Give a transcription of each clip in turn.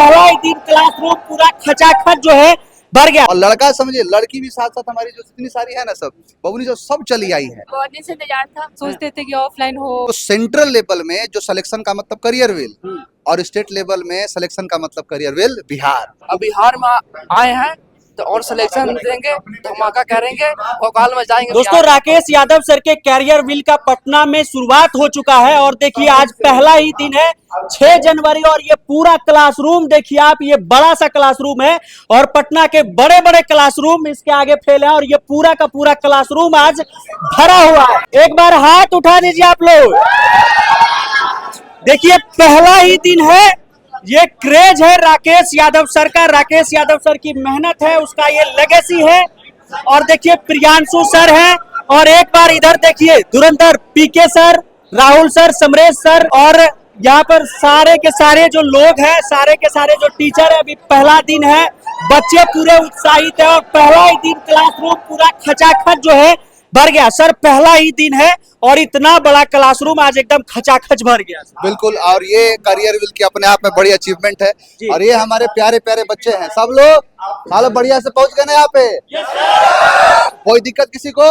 पहला ही दिन क्लासरूम पूरा खचाखच जो है भर गया। और लड़का समझिए, लड़की भी साथ साथ हमारी जो इतनी सारी है ना, सब बबुनी जो सब चली आई है। बहुत दिन से इंतजार था, सोचते थे कि ऑफलाइन हो। तो सेंट्रल लेवल में जो सिलेक्शन का मतलब करियर विल, और स्टेट लेवल में सिलेक्शन का मतलब करियर विल बिहार। अब बिहार में आए हैं तो और सिलेक्शन देंगे, धमाका करेंगे, भोकाल में जाएंगे। दोस्तों, राकेश यादव सर के कैरियर विल का पटना में शुरुआत हो चुका है और देखिए आज पहला ही दिन है 6 जनवरी और ये पूरा क्लासरूम देखिए आप, ये बड़ा सा क्लासरूम है और पटना के बड़े बड़े क्लासरूम इसके आगे फैले हैं और ये पूरा का पूरा क्लासरूम आज भरा हुआ है। एक बार हाथ उठा दीजिए आप लोग। देखिए पहला ही दिन है, ये क्रेज है राकेश यादव सर का, राकेश यादव सर की मेहनत है, उसका ये लेगेसी है। और देखिए प्रियांशु सर हैं और एक बार इधर देखिए Dhurandhar P K sir, Rahul sir, Samresh sir और यहाँ पर सारे के सारे जो लोग हैं, सारे के सारे जो टीचर है। अभी पहला दिन है, बच्चे पूरे उत्साहित है और पहला ही दिन क्लासरूम पूरा खचाखच जो है भर गया। सर पहला ही दिन है और इतना बड़ा क्लासरूम आज एकदम खचाखच भर गया। बिल्कुल, और ये करियर विल की अपने आप में बड़ी अचीवमेंट है। और ये हमारे प्यारे प्यारे बच्चे हैं, सब लोग मतलब बढ़िया से पहुंच गए ना यहाँ पे। कोई दिक्कत किसी को?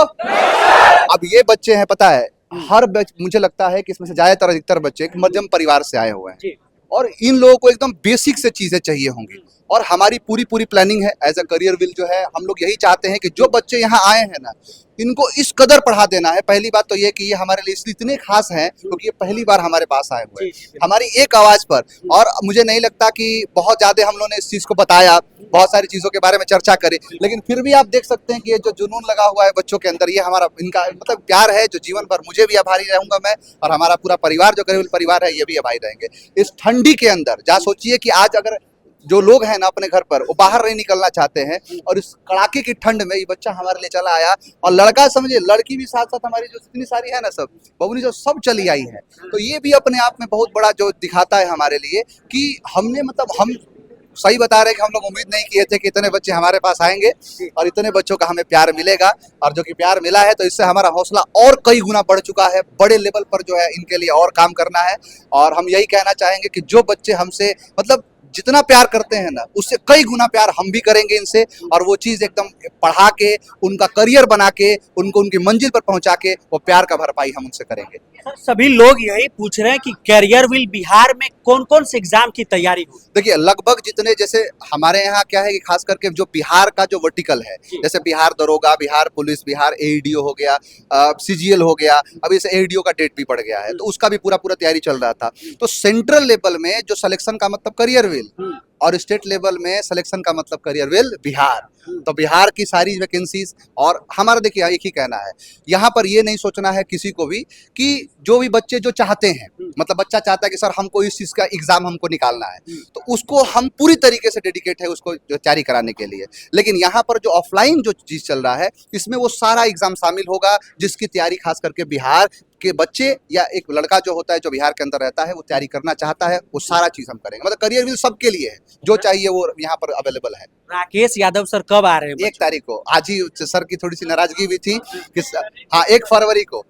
अब ये बच्चे हैं, पता है मुझे लगता है कि इसमें से ज्यादातर अधिकतर बच्चे एक मध्यम परिवार से आए हुए हैं और इन लोगों को एकदम बेसिक से चीजें चाहिए होंगी। और हमारी पूरी प्लानिंग है एज अ करियर विल जो है, हम लोग यही चाहते हैं कि जो बच्चे यहाँ आए हैं ना, इनको इस कदर पढ़ा देना है। पहली बात तो ये कि ये हमारे लिए इसलिए इतने खास हैं क्योंकि ये पहली बार हमारे पास आए हुए हैं हमारी एक आवाज पर। और मुझे नहीं लगता कि बहुत ज्यादा हम लोगों ने इस चीज को बताया, बहुत सारी चीजों के बारे में चर्चा करी, लेकिन फिर भी आप देख सकते हैं कि ये जो जुनून लगा हुआ है बच्चों के अंदर, ये हमारा इनका मतलब प्यार है जो जीवन भर मुझे भी आभारी रहूंगा मैं, और हमारा पूरा परिवार जो करियर विल परिवार है ये भी आभारी रहेंगे। इस ठंडी के अंदर जहाँ सोचिए कि आज अगर जो लोग हैं ना अपने घर पर, वो बाहर नहीं निकलना चाहते हैं और इस कड़ाके की ठंड में ये बच्चा हमारे लिए चला आया। और लड़का समझिए, लड़की भी साथ साथ हमारी जो इतनी सारी है ना, सब बबुनी जो सब चली आई है। तो ये भी अपने आप में बहुत बड़ा जो दिखाता है हमारे लिए कि हमने मतलब हम सही बता रहे हैं कि हम लोग उम्मीद नहीं किए थे कि इतने बच्चे हमारे पास आएंगे और इतने बच्चों का हमें प्यार मिलेगा। और जो कि प्यार मिला है तो इससे हमारा हौसला और कई गुना बढ़ चुका है। बड़े लेवल पर जो है इनके लिए और काम करना है। और हम यही कहना चाहेंगे कि जो बच्चे हमसे मतलब जितना प्यार करते हैं ना, उससे कई गुना प्यार हम भी करेंगे इनसे, और वो चीज़ एकदम पढ़ा के, उनका करियर बना के, उनको उनकी मंजिल पर पहुंचा के वो प्यार का भरपाई हम उनसे करेंगे। सर सभी लोग यही पूछ रहे हैं कि कैरियर विल बिहार में कौन कौन से एग्जाम की तैयारी हो? देखिए लगभग जितने, जैसे हमारे यहाँ क्या है कि खास करके जो बिहार का जो वर्टिकल है, जैसे बिहार दरोगा, बिहार पुलिस, बिहार एईडीओ हो गया, सीजीएल हो गया, अभी इसे एईडीओ का डेट भी पड़ गया है, तो उसका भी पूरा तैयारी चल रहा था। तो सेंट्रल लेवल में जो सिलेक्शन का मतलब करियर विल और स्टेट लेवल में सिलेक्शन का मतलब करियर विल बिहार। तो बिहार की सारी वैकेंसीज, और हमारा देखिए एक ही कहना है, यहाँ पर ये नहीं सोचना है किसी को भी कि जो भी बच्चे जो चाहते हैं, मतलब बच्चा चाहता है कि सर हमको इस चीज़ का एग्जाम हमको निकालना है, तो उसको हम पूरी तरीके से डेडिकेट है उसको जो तैयारी कराने के लिए। लेकिन यहाँ पर जो ऑफलाइन जो चीज़ चल रहा है, इसमें वो सारा एग्जाम शामिल होगा जिसकी तैयारी खास करके बिहार के बच्चे या एक लड़का जो होता है जो बिहार के अंदर रहता है वो तैयारी करना चाहता है, वो सारा चीज हम करेंगे। मतलब करियर विल सबके लिए है, जो चाहिए वो यहाँ पर अवेलेबल है। राकेश यादव सर कब आ रहे हैं? 1 तारीख को। आज ही सर की थोड़ी सी नाराजगी भी थी कि हाँ 1 फरवरी को,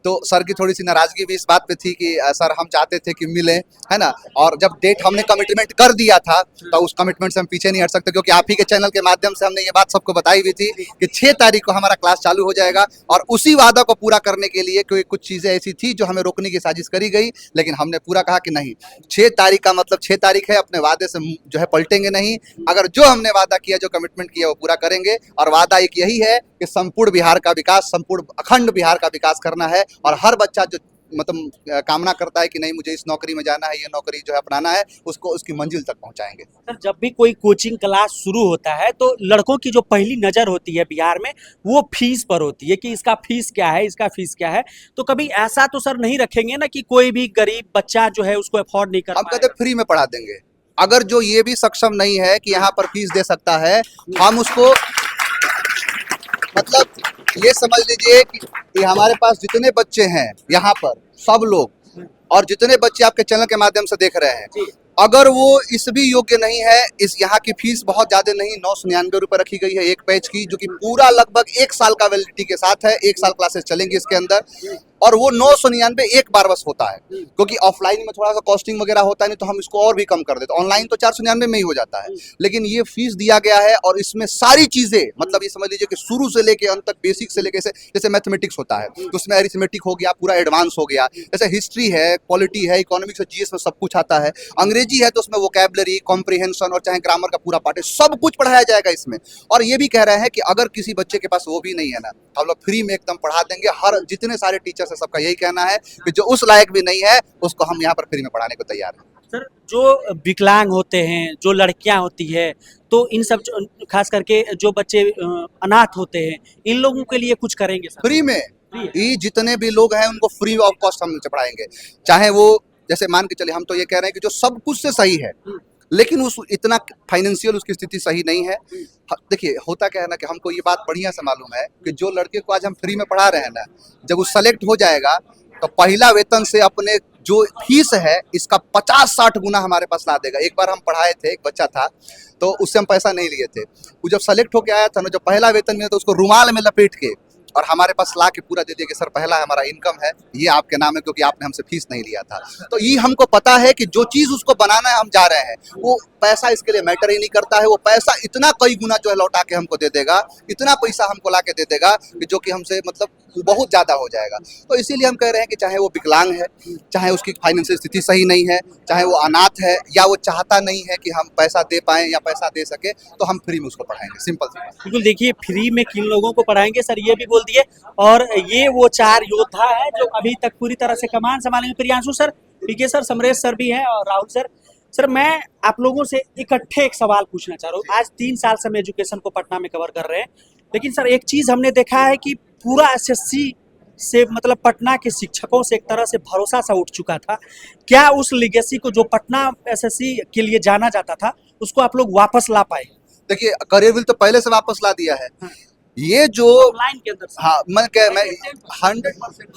तो सर की थोड़ी सी नाराजगी भी इस बात पे थी कि सर हम चाहते थे कि मिले, है ना। और जब डेट हमने कमिटमेंट कर दिया था तो उस कमिटमेंट से हम पीछे नहीं हट सकते, क्योंकि आप ही के चैनल के माध्यम से हमने ये बात सबको बताई हुई थी कि 6 तारीख को हमारा क्लास चालू हो जाएगा। और उसी वादा को पूरा करने के लिए, क्योंकि कुछ चीज़ें ऐसी थी जो हमें रोकने की साजिश करी गई, लेकिन हमने पूरा कहा कि नहीं, 6 तारीख का मतलब 6 तारीख है, अपने वादे से जो है पलटेंगे नहीं। अगर जो हमने वादा किया, जो कमिटमेंट किया, वो पूरा करेंगे। और वादा एक यही है कि संपूर्ण बिहार का विकास, संपूर्ण अखंड बिहार का विकास करना है। और हर बच्चा जो मतलब कामना करता है कि नहीं मुझे इस नौकरी में जाना है, ये नौकरी जो है अपनाना है, उसको उसकी मंजिल तक पहुंचाएंगे। सर जब भी कोई कोचिंग क्लास शुरू होता है तो लड़कों की जो पहली नजर होती है बिहार में वो फीस पर होती है कि इसका फीस क्या है, इसका फीस क्या है। तो कभी ऐसा तो सर नहीं रखेंगे ना कि कोई भी गरीब बच्चा जो है उसको अफोर्ड नहीं कर हम कहते फ्री में पढ़ा देंगे। अगर जो ये भी सक्षम नहीं है कि यहाँ पर फीस दे सकता है, हम उसको मतलब ये समझ लीजिए कि हमारे पास जितने बच्चे हैं यहाँ पर सब लोग, और जितने बच्चे आपके चैनल के माध्यम से देख रहे हैं, अगर वो इस भी योग्य नहीं है, इस यहाँ की फीस बहुत ज्यादा नहीं, 999 रुपये रखी गई है एक बैच की, जो कि पूरा लगभग 1 साल का वैलिडिटी के साथ है। 1 साल क्लासेस चलेंगी इसके अंदर। और वो 999 एक बार बस होता है, क्योंकि ऑफलाइन में थोड़ा सा कॉस्टिंग वगैरह होता है, नहीं तो हम इसको और भी कम कर देते, ऑनलाइन तो 499 में ही हो जाता है, लेकिन ये फीस दिया गया है और इसमें सारी चीजें, मतलब ये समझ लीजिए कि शुरू से लेके अंत तक, बेसिक से लेके जैसे मैथमेटिक्स होता है तो उसमें अरिथमेटिक हो गया, पूरा एडवांस हो गया, जैसे हिस्ट्री है, पॉलिटी है, इकोनॉमिक्स है, जीएस में सब कुछ आता है, अंग्रेजी है तो उसमें वोकैबुलरी, कॉम्प्रिहेंशन और चाहे ग्रामर का पूरा पार्ट है, सब कुछ पढ़ाया जाएगा इसमें। और ये भी कह रहे हैं कि अगर किसी बच्चे के पास वो भी नहीं है ना, हम लोग फ्री में एकदम पढ़ा देंगे। हर जितने सारे टीचर्स है सबका यही कहना है कि जो उस लायक भी नहीं है उसको हम यहाँ पर फ्री में पढ़ाने को तैयार हैं। सर, जो विकलांग होते हैं, जो लड़कियां होती है, तो इन सब खास करके जो बच्चे अनाथ होते हैं, इन लोगों के लिए कुछ करेंगे सर? फ्री में ये जितने भी लोग हैं उनको फ्री ऑफ कॉस्ट हम पढ़ाएंगे, चाहे वो जैसे मान के चलिए, हम तो ये कह रहे हैं कि जो सब कुछ से सही है लेकिन उस इतना फाइनेंशियल उसकी स्थिति सही नहीं है। देखिए होता क्या है ना कि हमको ये बात बढ़िया से मालूम है कि जो लड़के को आज हम फ्री में पढ़ा रहे हैं ना, जब वो सेलेक्ट हो जाएगा तो पहला वेतन से अपने जो फीस है इसका 50-60 गुना हमारे पास ला देगा। एक बार हम पढ़ाए थे, एक बच्चा था तो उससे हम पैसा नहीं लिए थे, वो जब सेलेक्ट होके आया था ना, जब पहला वेतन मिला तो उसको रुमाल में लपेट के और हमारे पास ला के पूरा दे दिया कि सर पहला हमारा इनकम है, ये आपके नाम है क्योंकि आपने हमसे फीस नहीं लिया था। तो ये हमको पता है कि जो चीज़ उसको बनाना है हम जा रहे हैं, वो पैसा इसके लिए मैटर ही नहीं करता है, वो पैसा इतना कई गुना जो है लौटा के हमको दे देगा, इतना पैसा हमको ला के दे देगा कि जो कि हमसे मतलब बहुत ज़्यादा हो जाएगा। तो इसीलिए हम कह रहे हैं कि चाहे वो विकलांग है, चाहे उसकी फाइनेंशियल स्थिति सही नहीं है, चाहे वो अनाथ है, या वो चाहता नहीं है कि हम पैसा दे पाएँ या पैसा दे सके, तो हम फ्री में उसको पढ़ाएंगे। सिंपल सी बात। बिल्कुल, देखिए फ्री में किन लोगों को पढ़ाएंगे सर, ये भी बोल दिए। और ये वो 4 योद्धा है जो अभी तक पूरी तरह से कमान संभालेंगे। Priyanshu sir, PK sir, Samresh sir भी हैं और राहुल सर। सर, मैं आप लोगों से इकट्ठे एक सवाल पूछना चाह रहा हूँ। आज 3 साल से हम एजुकेशन को पटना में कवर कर रहे हैं, लेकिन सर एक चीज़ हमने देखा है कि पूरा एसएससी से मतलब पटना के शिक्षकों से एक तरह से भरोसा सा उठ चुका था। क्या उस लिगेसी को जो पटना एसएससी के लिए जाना जाता था उसको आप लोग वापस ला पाए? देखिए करियरविल तो पहले से वापस ला दिया है। ये जो ऑनलाइन के अंदर हाँ मैं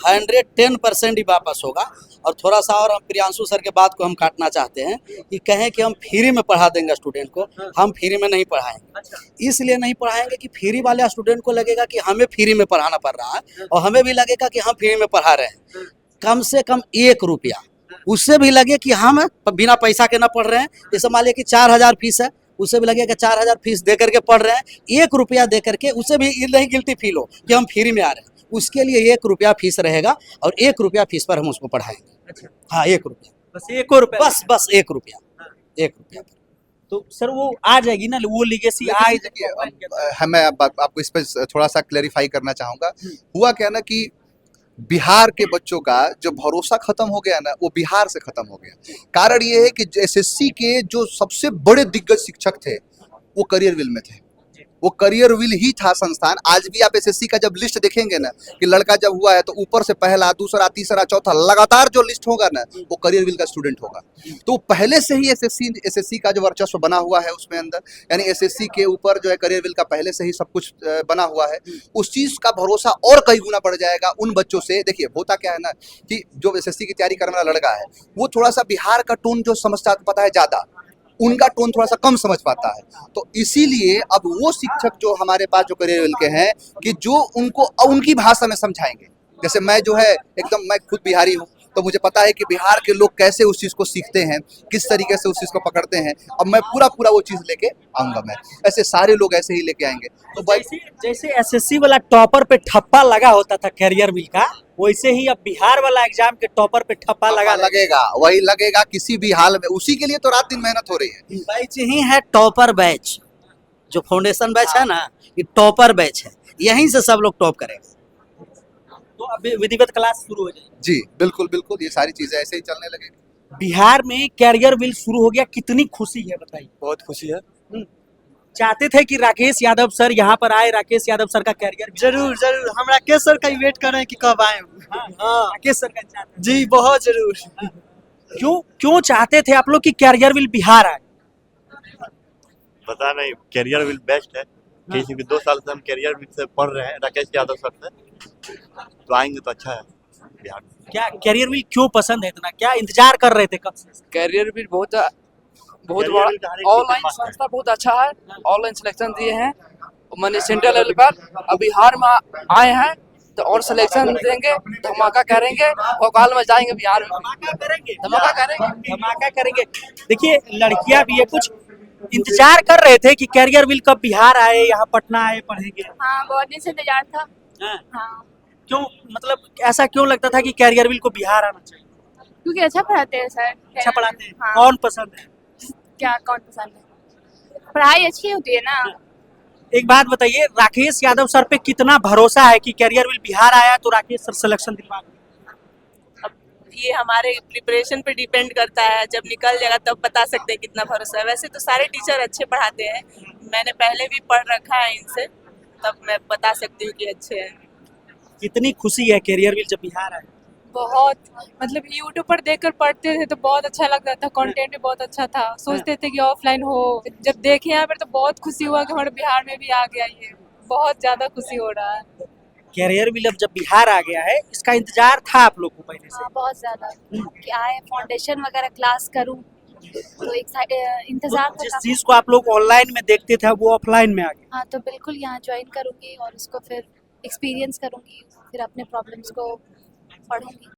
110% ही वापस होगा। और थोड़ा सा और हम प्रियांशु सर के बात को हम काटना चाहते हैं कि कहें कि हम फ्री में पढ़ा देंगे स्टूडेंट को, हम फ्री में नहीं पढ़ाएंगे। इसलिए नहीं पढ़ाएंगे कि फ्री वाले स्टूडेंट को लगेगा कि हमें फ्री में पढ़ाना पड़ रहा है और हमें भी लगेगा कि हम फ्री में पढ़ा रहे हैं। कम से कम 1 रुपया उससे भी लगे कि हम बिना पैसा के ना पढ़ रहे हैं। जैसे मान लिया कि 4000 फीस है, उसे भी लगेगा 4000 फीस दे करके पढ़ रहे हैं, 1 रुपया दे करके उसे भी नहीं गिल्टी फील हो कि हम फ्री में आ रहे हैं। उसके लिए 1 रुपया फीस रहेगा और 1 रुपया फीस पर हम उसको पढ़ाएंगे। अच्छा, हाँ 1 रुपया, बस 1 रुपया, बस 1 रुपया, 1 रुपया। तो सर वो आ जाएगी ना, वो लिगेसी आ ही जाएगी। मैं आपको इस पर थोड़ा सा क्लेरिफाई करना चाहूँगा। हुआ क्या ना कि बिहार के बच्चों का जो भरोसा खत्म हो गया ना, वो बिहार से खत्म हो गया। कारण ये है कि एसएससी के जो सबसे बड़े दिग्गज शिक्षक थे वो करियरविल में थे, वो करियरविल ही था संस्थान। आज भी आप एसएससी का जब लिस्ट देखेंगे ना कि लड़का जब हुआ है तो ऊपर से पहला, दूसरा, तीसरा, चौथा लगातार जो लिस्ट होगा ना वो करियरविल का स्टूडेंट होगा। तो पहले से ही एसएससी का जो वर्चस्व बना हुआ है उसमें अंदर, यानी एसएससी के ऊपर जो है करियरविल का पहले से ही सब कुछ बना हुआ है। उस चीज़ का भरोसा और कई गुना बढ़ जाएगा उन बच्चों से। देखिए होता क्या है ना कि जो एसएससी की तैयारी करने वाला लड़का है वो थोड़ा सा बिहार का टोन जो समझता पता है ज़्यादा, उनका टोन थोड़ा सा कम समझ पाता है। तो इसीलिए अब वो शिक्षक जो हमारे पास जो करियरविल के हैं कि जो उनको उनकी भाषा में समझाएंगे। जैसे मैं जो है एकदम, मैं खुद बिहारी हूँ तो मुझे पता है कि बिहार के लोग कैसे उस चीज़ को सीखते हैं, किस तरीके से उस चीज़ को पकड़ते हैं। अब मैं पूरा वो चीज़ लेके आऊँगा। मैं ऐसे सारे लोग ऐसे ही लेके आएंगे। तो जैसे एसएससी वाला टॉपर पे ठप्पा लगा होता था करियरविल का, वैसे ही अब बिहार वाला एग्जाम के टॉपर पे ठप्पा लगेगा, वही लगेगा किसी भी हाल में। उसी के लिए तो रात दिन मेहनत हो रही है। बैच ही है टॉपर बैच, जो फाउंडेशन बैच है ना, ये टॉपर बैच है, यहीं से सब लोग टॉप करेंगे। तो अब विधिवत क्लास शुरू हो जाएगी। जी बिल्कुल बिल्कुल, ये सारी चीजें ऐसे ही चलने लगेगी। बिहार में करियरविल शुरू हो गया, कितनी खुशी है बताइए। बहुत खुशी है। चाहते थे कि राकेश यादव सर यहाँ पर आए, राकेश यादव सर का करियर। जरूर जरूर, हम राकेश सर का ही वेट कर रहे हैं कि कब आए। हाँ, राकेश सर का चाहते हैं। जी बहुत जरूर। क्यों चाहते थे आप लोग कि करियरविल बिहार आए? पता नहीं, करियरविल बेस्ट है। क्योंकि 2 साल से हम करियरविल से पढ़ रहे हैं राकेश यादव सर से, तो आएंगे तो अच्छा है बिहार में। क्या करियरविल क्यों पसंद है इतना, क्या इंतजार कर रहे थे कब से? करियर बहुत बड़ा ऑनलाइन संस्था, बहुत अच्छा है। ऑनलाइन सिलेक्शन दिए हैं, मैंने सेंट्रल लेवल पर अब बिहार में आए हैं तो तो और सिलेक्शन देंगे, धमाका करेंगे, भोपाल में जाएंगे, बिहार में धमाका करेंगे, धमाका करेंगे। धमाका करेंगे। देखिए लड़कियां भी है, कुछ इंतजार कर रहे थे कि कैरियर विल कब बिहार आए, यहाँ पटना आए, पढ़ेंगे। हाँ बहुत दिन से इंतजार था। हाँ। हाँ क्यों, मतलब ऐसा क्यों लगता था कि कैरियर विल को बिहार आना चाहिए? क्योंकि अच्छा पढ़ाते हैं सर। अच्छा पढ़ाते हैं। हाँ। कौन पसंद है? क्या कौन पसंद है? पढ़ाई अच्छी होती है ना। एक बात बताइए, राकेश यादव सर पे कितना भरोसा है कि कैरियर विल बिहार आया तो राकेश सर सिलेक्शन दिलवा देंगे? अब ये हमारे प्रिपरेशन पे डिपेंड करता है, जब निकल जाएगा तब बता सकते हैं कितना भरोसा है। वैसे तो सारे टीचर अच्छे पढ़ाते हैं, मैंने पहले भी पढ़ रखा है इनसे, तब मैं बता सकती हूँ कि अच्छे हैं। कितनी खुशी है कैरियर विल जब बिहार आया? बहुत, मतलब यूट्यूब पर देखकर पढ़ते थे तो बहुत अच्छा लगता था, कंटेंट भी बहुत अच्छा था। सोचते थे कि ऑफलाइन हो, जब देखे यहाँ पर तो बहुत खुशी हुआ कि हमारे बिहार में भी आ गया ये। बहुत ज्यादा खुशी हो रहा है। कैरियर विल अब जब बिहार आ गया है, इसका इंतजार था आप लोग को पहले से? हाँ बहुत ज्यादा, कि आए फाउंडेशन वगैरह क्लास करूँ तो एक इंतजार तो जिस था। चीज को आप लोग ऑनलाइन में देखते थे वो ऑफलाइन में आ गया। हाँ तो बिल्कुल यहाँ ज्वाइन करूँगी और उसको फिर एक्सपीरियंस करूँगी, फिर अपने प्रॉब्लम्स को पढ़ूंगी।